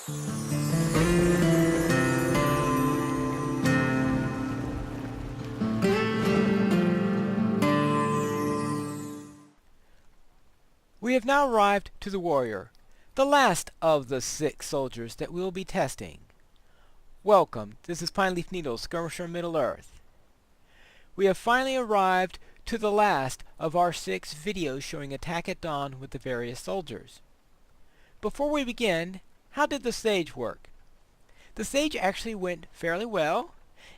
We have now arrived to the warrior, the last of the 6 soldiers that we will be testing. Welcome, this is Pine Leaf Needles, Skirmisher Middle-earth. We have finally arrived to the last of our 6 videos showing attack at dawn with the various soldiers. Before we begin, how did the stage work? The stage actually went fairly well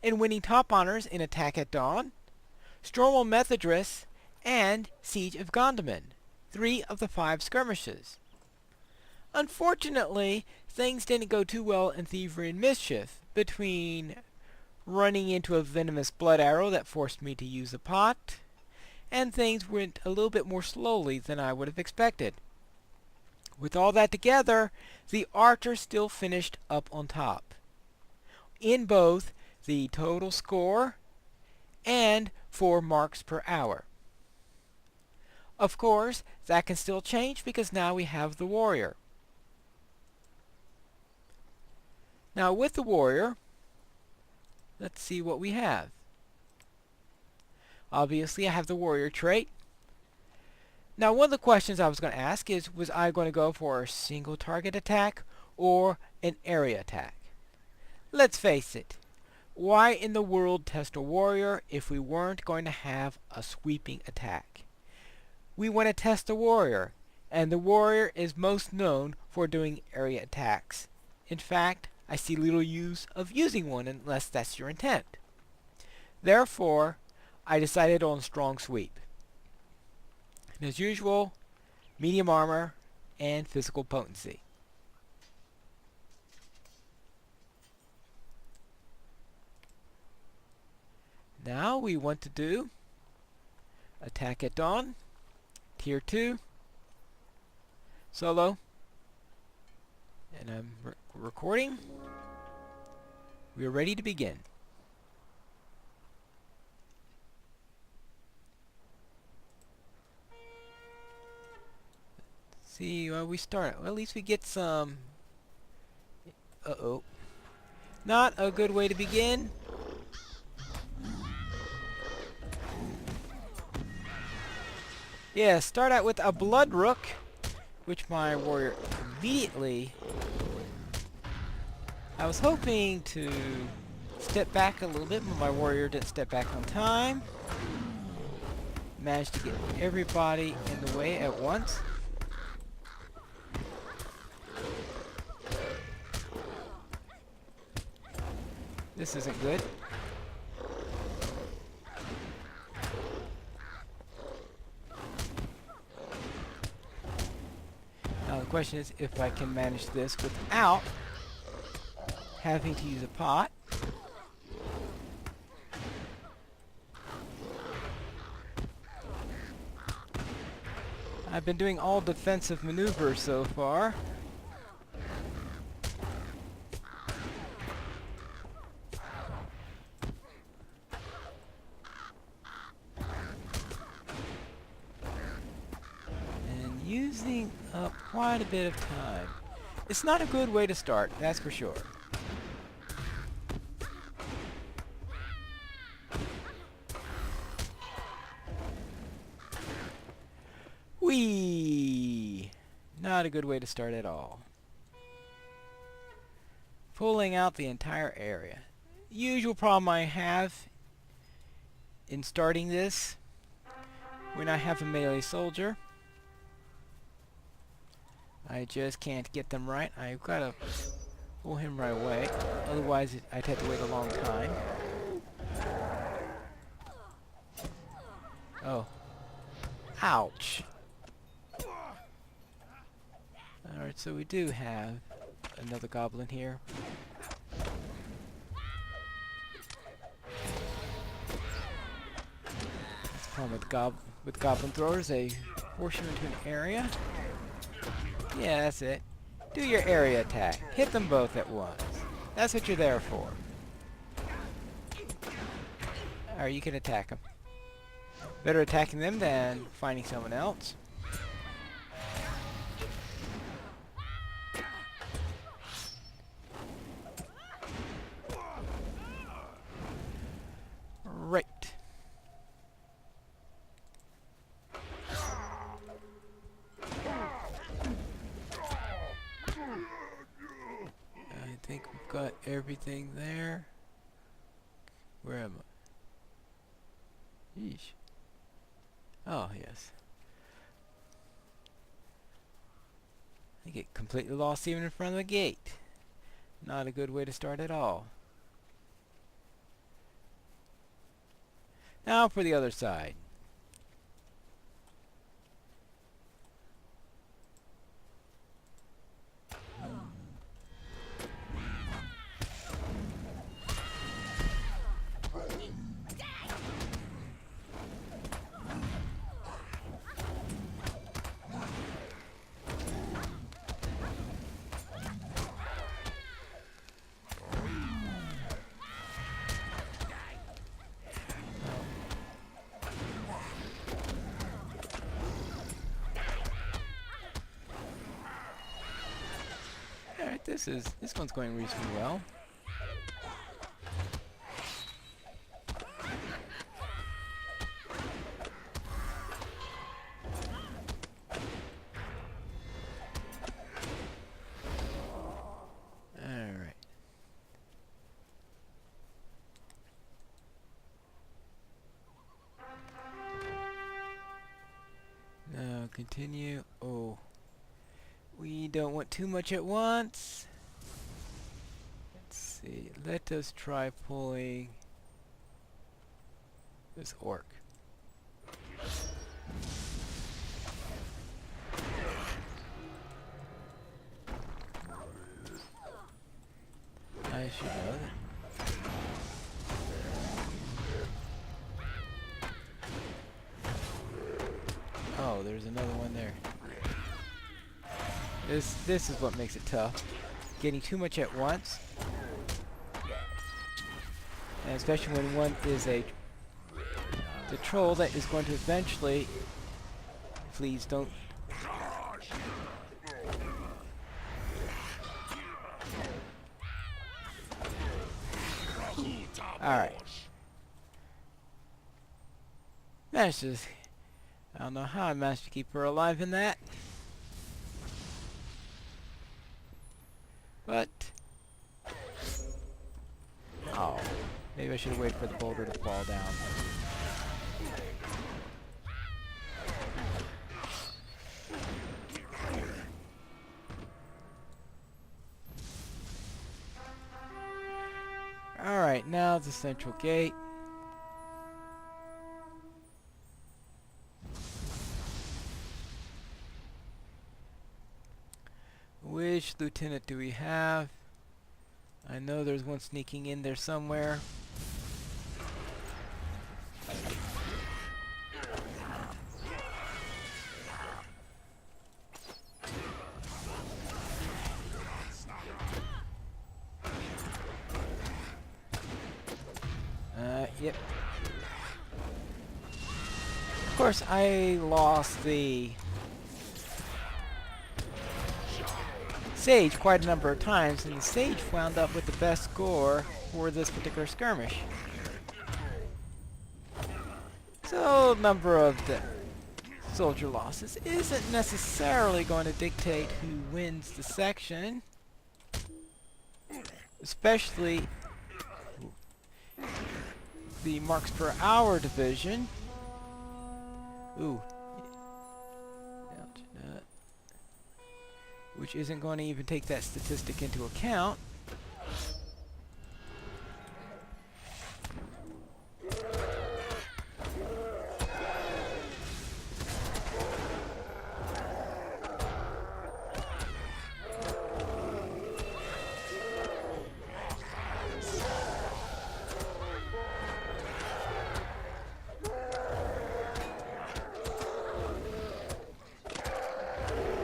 in winning top honors in Attack at Dawn, Storm on Methedras, and Siege of Gondamon, 3 of the 5 skirmishes. Unfortunately, things didn't go too well in Thievery and Mischief, between running into a venomous blood arrow that forced me to use a pot, and things went a little bit more slowly than I would have expected. With all that together, the archer still finished up on top, in both the total score and for marks per hour. Of course, that can still change because now we have the warrior. Now with the warrior, let's see what we have. Obviously, I have the warrior trait. Now, one of the questions I was going to ask is, was I going to go for a single target attack or an area attack? Let's face it, why in the world test a warrior if we weren't going to have a sweeping attack? We want to test the warrior, and the warrior is most known for doing area attacks. In fact, I see little use of using one unless that's your intent. Therefore, I decided on strong sweep. And as usual, medium armor and physical potency. Now we want to do Attack at Dawn, Tier 2, Solo, and I'm recording. We are ready to begin. See, well, we start. Well, at least we get some. Uh-oh. Not a good way to begin. Yeah, start out with a blood rook, which my warrior immediately. I was hoping to step back a little bit, but my warrior didn't step back on time. Managed to get everybody in the way at once. This isn't good. Now the question is if I can manage this without having to use a pot. I've been doing all defensive maneuvers so far. Using up quite a bit of time. It's not a good way to start, that's for sure. Whee! Not a good way to start at all. Pulling out the entire area. Usual problem I have in starting this when I have a melee soldier. I just can't get them right. I've got to pull him right away. Otherwise, I'd have to wait a long time. Oh. Ouch. Alright, so we do have another goblin here. That's the problem with goblin throwers. They force you into an area. Yeah, that's it. Do your area attack. Hit them both at once. That's what you're there for. Or you can attack them. Better attacking them than finding someone else. I think we've got everything there. Where am I? Yeesh. Oh, yes. I get completely lost even in front of the gate. Not a good way to start at all. Now for the other side. Alright, this one's going reasonably well. Alright. Now continue. Oh. We don't want too much at once. Let's see. Let us try pulling this orc. I should know that. Oh, there's another one there. This is what makes it tough. Getting too much at once. And especially when one is the troll that is going to eventually... Please don't... Alright. Managed to... I don't know how I managed to keep her alive in that. But... Oh. Maybe I should have waited for the boulder to fall down. Alright, now the central gate. Which lieutenant do we have? I know there's one sneaking in there somewhere. Yep. Of course, I lost the Sage quite a number of times, and the Sage wound up with the best score for this particular skirmish. So, number of the soldier losses isn't necessarily going to dictate who wins the section, especially the marks per hour division. Ooh. Which isn't going to even take that statistic into account.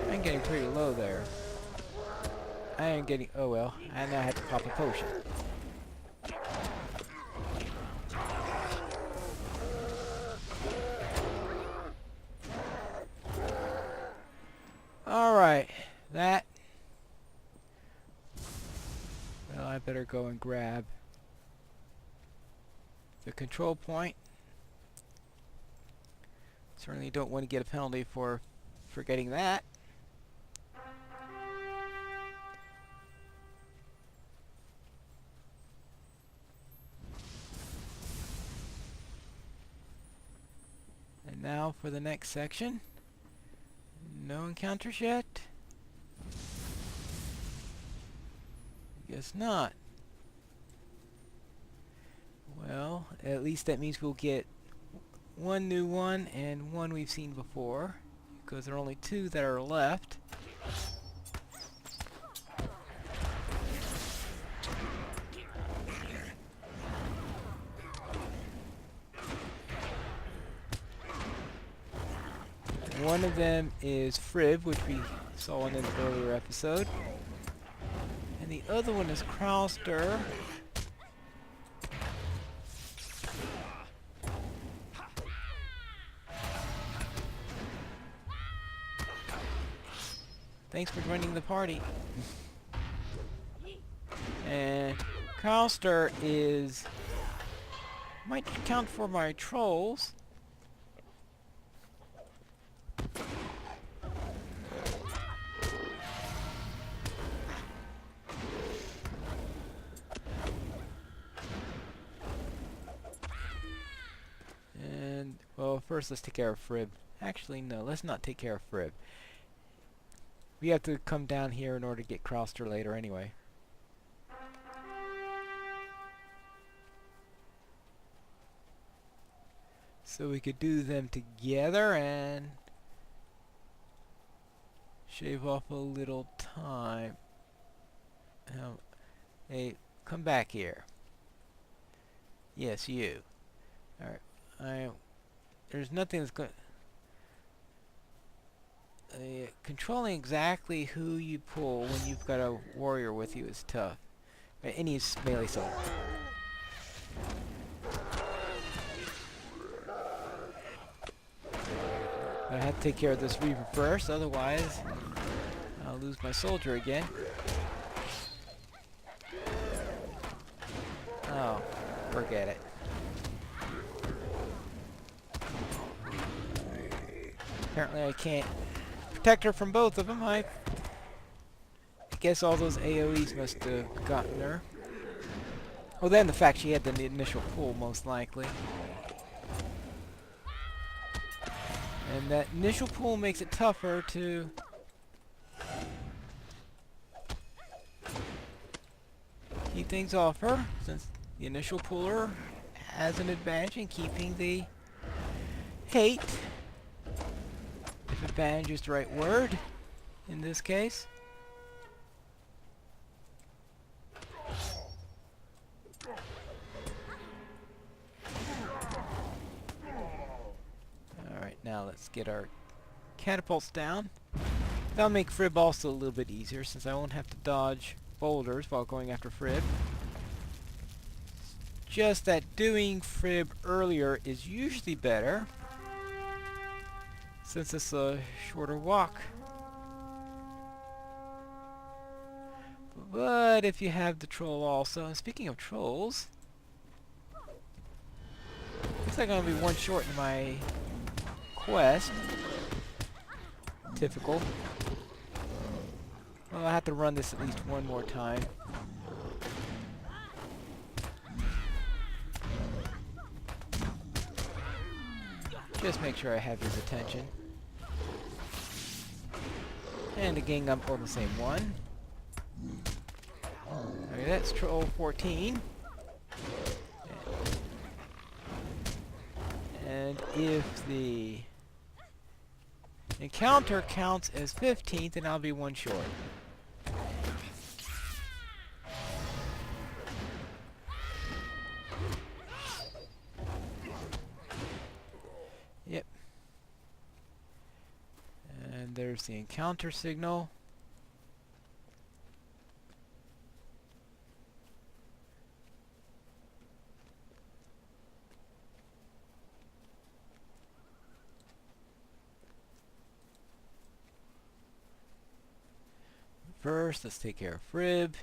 I'm getting pretty low there. I am getting... Oh well, I now have to pop a potion. Alright, that... Well, I better go and grab the control point. Certainly don't want to get a penalty for forgetting that. Now for the next section. No encounters yet? Guess not. Well, at least that means we'll get one new one and one we've seen before, because there are only two that are left. One of them is Frib, which we saw in an earlier episode. And the other one is Krauster. Thanks for joining the party. And Krauster might count for my trolls. And, well, first let's take care of Frib. Actually, no, let's not take care of Frib. We have to come down here in order to get Krauster later anyway. So we could do them together and shave off a little time. Hey, come back here. Yes, you. Alright, there's nothing that's going... controlling exactly who you pull when you've got a warrior with you is tough. And he's melee sword. I have to take care of this Reaver first, otherwise I'll lose my soldier again. Oh, forget it. Apparently I can't protect her from both of them. I guess all those AoEs must have gotten her. Oh, then the fact she had the initial pull, most likely. And that initial pull makes it tougher to keep things off her, since the initial puller has an advantage in keeping the hate. If advantage is the right word in this case. Alright, now let's get our catapults down. That'll make Frib also a little bit easier, since I won't have to dodge boulders while going after Frib. Just that doing Frib earlier is usually better, since it's a shorter walk. But if you have the troll also, and speaking of trolls, looks like I'm going to be one short in my quest. Typical. Well, I have to run this at least one more time. Just make sure I have his attention. And to gang up on the same one. Okay, that's troll 14. And if the encounter counts as 15th, then I'll be one short. Yep. And there's the encounter signal. First, let's take care of Frib,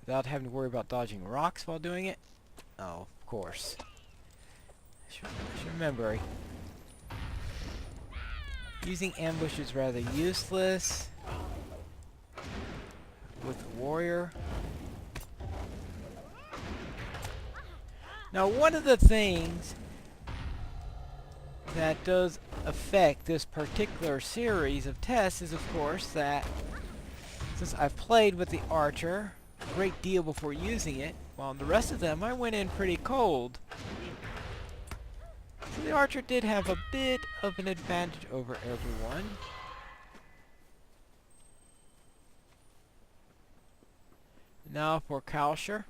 without having to worry about dodging rocks while doing it. Oh, of course. I should remember. Using ambush is rather useless with a warrior. Now, one of the things that does affect this particular series of tests is, of course, that since I've played with the archer a great deal before using it, while the rest of them I went in pretty cold. So the archer did have a bit of an advantage over everyone. Now for Skirmisher.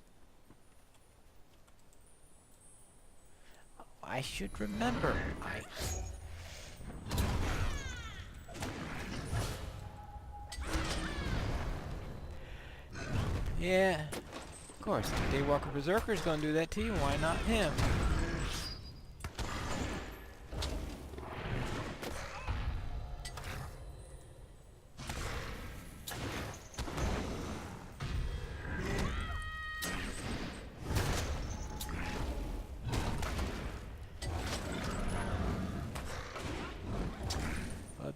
I should remember. Yeah, of course. Daywalker Berserker's gonna do that to you. Why not him?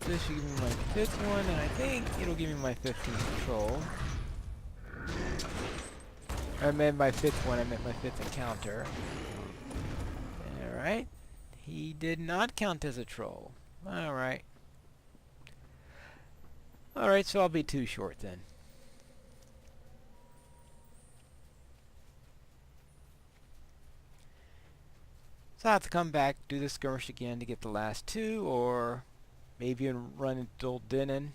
This should give me my 5th one, and I think it'll give me my 15th patrol. I meant my 5th one, I meant my 5th encounter. Alright. He did not count as a troll. Alright. Alright, so I'll be too short then. So I have to come back, do the skirmish again to get the last 2, or maybe even run into Old Denon.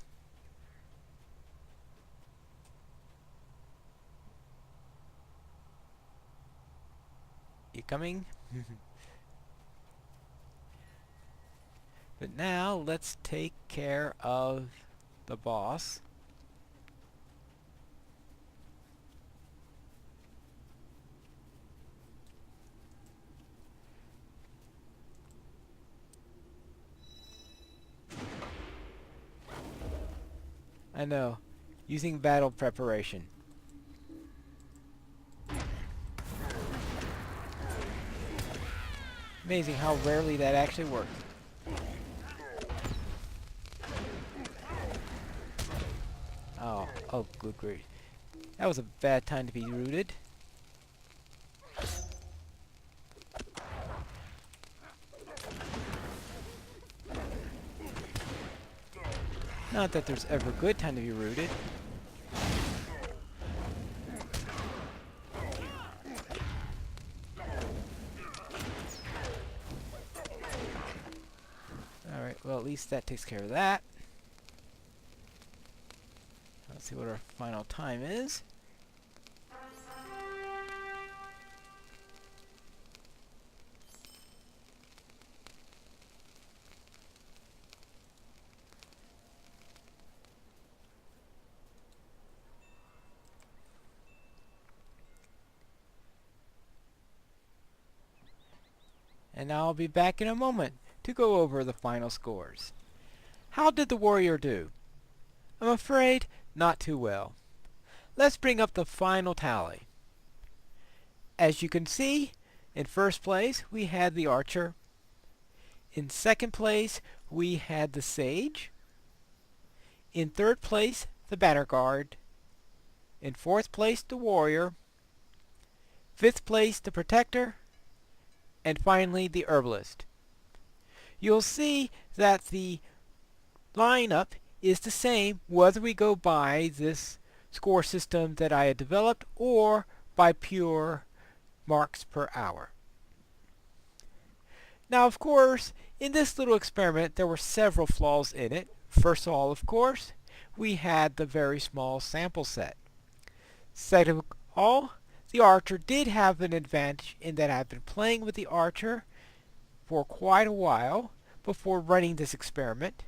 You coming? But now, let's take care of the boss. I know. Using battle preparation. Amazing how rarely that actually works. Oh, good grief. That was a bad time to be rooted. Not that there's ever a good time to be rooted. Alright, well at least that takes care of that. Let's see what our final time is. And I'll be back in a moment to go over the final scores. How did the warrior do? I'm afraid not too well. Let's bring up the final tally. As you can see, in first place we had the archer. In second place we had the sage. In third place the banner guard. In fourth place the warrior. Fifth place the protector. And finally the herbalist. You'll see that the lineup is the same whether we go by this score system that I had developed or by pure marks per hour. Now of course, in this little experiment there were several flaws in it. First of all, of course, we had the very small sample set. Second of all, the archer did have an advantage in that I've been playing with the archer for quite a while before running this experiment.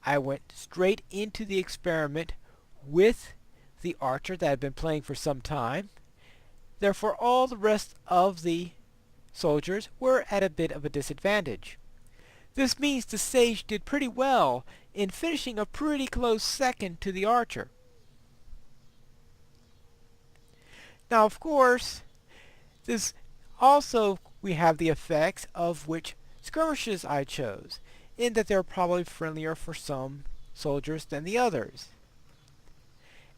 I went straight into the experiment with the archer that I've been playing for some time. Therefore, all the rest of the soldiers were at a bit of a disadvantage. This means the sage did pretty well in finishing a pretty close second to the archer. Now, of course, this also we have the effects of which skirmishes I chose, in that they're probably friendlier for some soldiers than the others.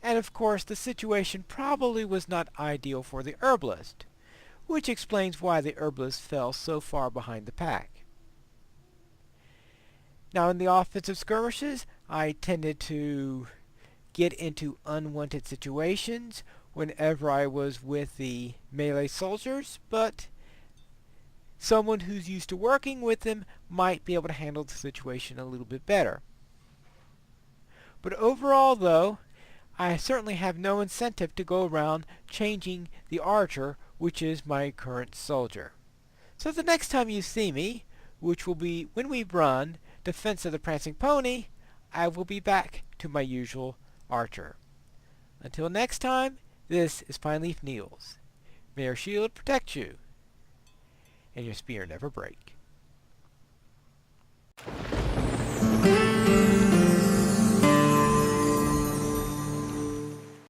And of course, the situation probably was not ideal for the herbalist, which explains why the herbalist fell so far behind the pack. Now in the offensive skirmishes, I tended to get into unwanted situations whenever I was with the melee soldiers, but someone who's used to working with them might be able to handle the situation a little bit better. But overall though, I certainly have no incentive to go around changing the archer, which is my current soldier. So the next time you see me, which will be when we run Defense of the Prancing Pony, I will be back to my usual archer. Until next time, this is Pine Leaf Niels. May your shield protect you, and your spear never break.